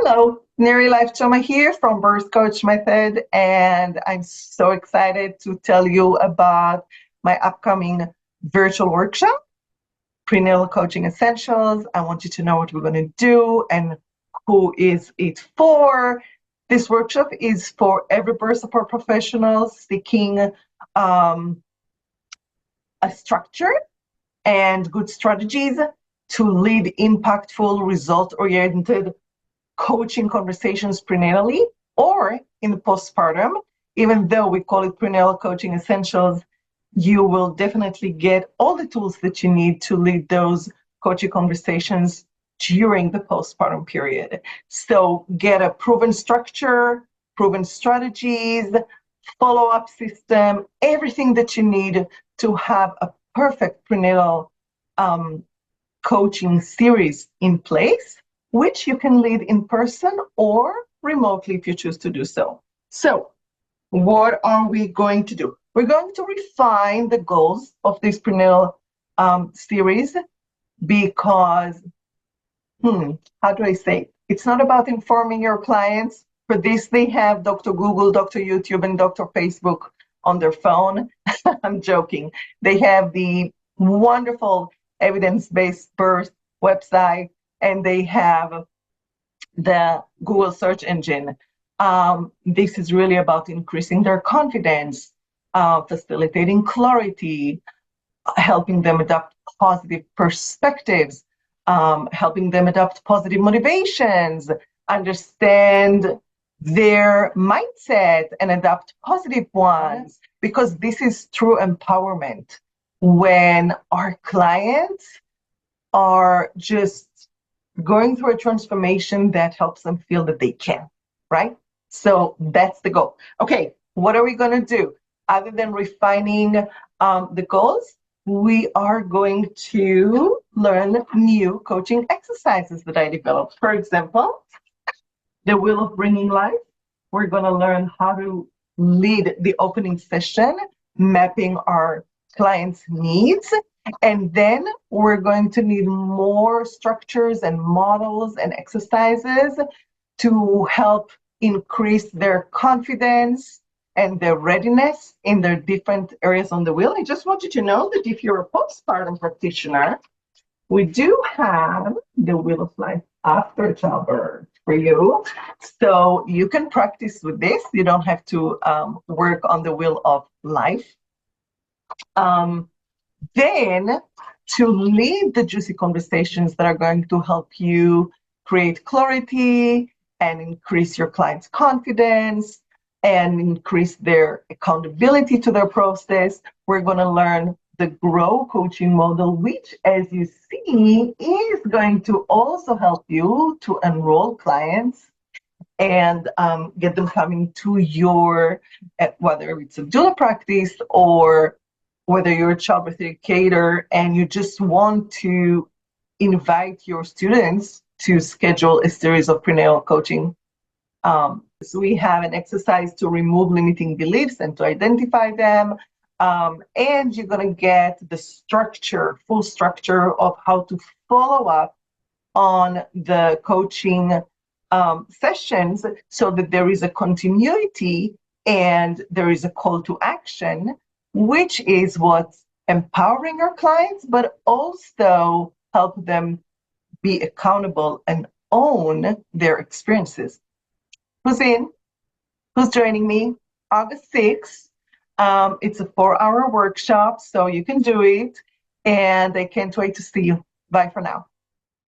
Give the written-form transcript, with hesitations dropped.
Hello, Neri Life Choma here from Birth Coach Method, and I'm so excited to tell you about my upcoming virtual workshop, Prenatal Coaching Essentials. I want you to know what we're going to do and who is it for. This workshop is for every birth support professional seeking a structure and good strategies to lead impactful, result-oriented coaching conversations prenatally or in postpartum. Even though we call it Prenatal Coaching Essentials, you will definitely get all the tools that you need to lead those coaching conversations during the postpartum period. So get a proven structure, proven strategies, follow-up system, everything that you need to have a perfect prenatal coaching series in place, which you can lead in person or remotely if you choose to do so. So what are we going to do? We're going to refine the goals of this prenatal series because, how do I say? It's not about informing your clients. For this, they have Dr. Google, Dr. YouTube, and Dr. Facebook on their phone. I'm joking. They have the wonderful evidence-based birth website, and they have the Google search engine. This is really about increasing their confidence, facilitating clarity, helping them adopt positive perspectives, helping them adopt positive motivations, understand their mindset and adopt positive ones, because this is true empowerment when our clients are just going through a transformation that helps them feel that they can, right? So that's the goal. Okay, what are we going to do? Other than refining the goals, we are going to learn new coaching exercises that I developed. For example, the Wheel of Bringing Life. We're going to learn how to lead the opening session, mapping our clients' needs. And then we're going to need more structures and models and exercises to help increase their confidence and their readiness in their different areas on the wheel. I just want you to know that if you're a postpartum practitioner, we do have the Wheel of Life after childbirth for you. So you can practice with this. You don't have to work on the Wheel of Life. Then to lead the juicy conversations that are going to help you create clarity and increase your client's confidence and increase their accountability to their process, we're going to learn the GROW coaching model, which, as you see, is going to also help you to enroll clients and get them coming to your, whether it's a doula practice or whether you're a childbirth educator and you just want to invite your students to schedule a series of prenatal coaching. So we have an exercise to remove limiting beliefs and to identify them. And you're going to get the structure, full structure of how to follow up on the coaching sessions so that there is a continuity and there is a call to action, which is what's empowering our clients, but also help them be accountable and own their experiences. Who's in? Who's joining me? August 6th. It's a 4-hour workshop, so you can do it. And I can't wait to see you. Bye for now.